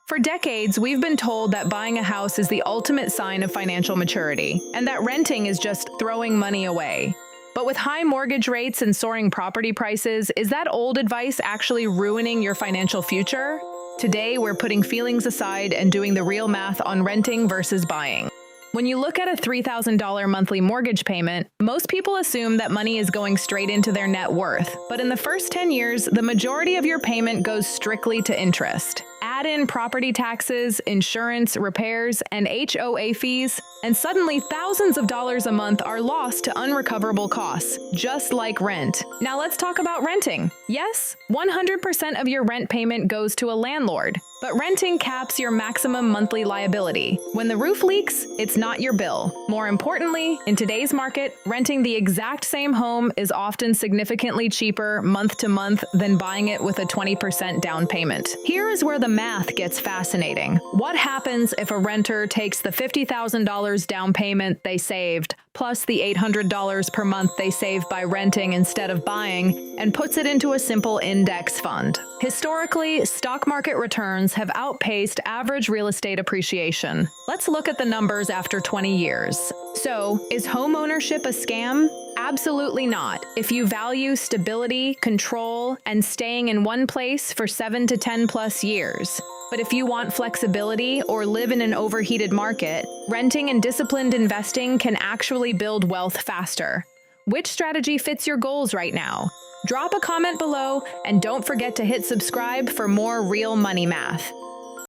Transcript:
For decades, we've been told that buying a house is the ultimate sign of financial maturity, and that renting is just throwing money away. But with high mortgage rates and soaring property prices, is that old advice actually ruining your financial future? Today, we're putting feelings aside and doing the real math on renting versus buying. When you look at a $3,000 monthly mortgage payment, most people assume that money is going straight into their net worth. But in the first 10 years, the majority of your payment goes strictly to interest. Add in property taxes, insurance, repairs, and HOA fees, and suddenly thousands of dollars a month are lost to unrecoverable costs, just like rent. Now let's talk about renting. Yes, 100% of your rent payment goes to a landlord, but renting caps your maximum monthly liability. When the roof leaks, it's not your bill. More importantly, in today's market, renting the exact same home is often significantly cheaper month to month than buying it with a 20% down payment. Here is where the math gets fascinating. What happens if a renter takes the $50,000 down payment they saved, plus the $800 per month they save by renting instead of buying, and puts it into a simple index fund? Historically, stock market returns have outpaced average real estate appreciation. Let's look at the numbers after 20 years. So, is homeownership a scam? Absolutely not. If you value stability, control, and staying in one place for 7 to 10 plus years. But if you want flexibility or live in an overheated market, renting and disciplined investing can actually build wealth faster. Which strategy fits your goals right now? Drop a comment below and don't forget to hit subscribe for more real money math.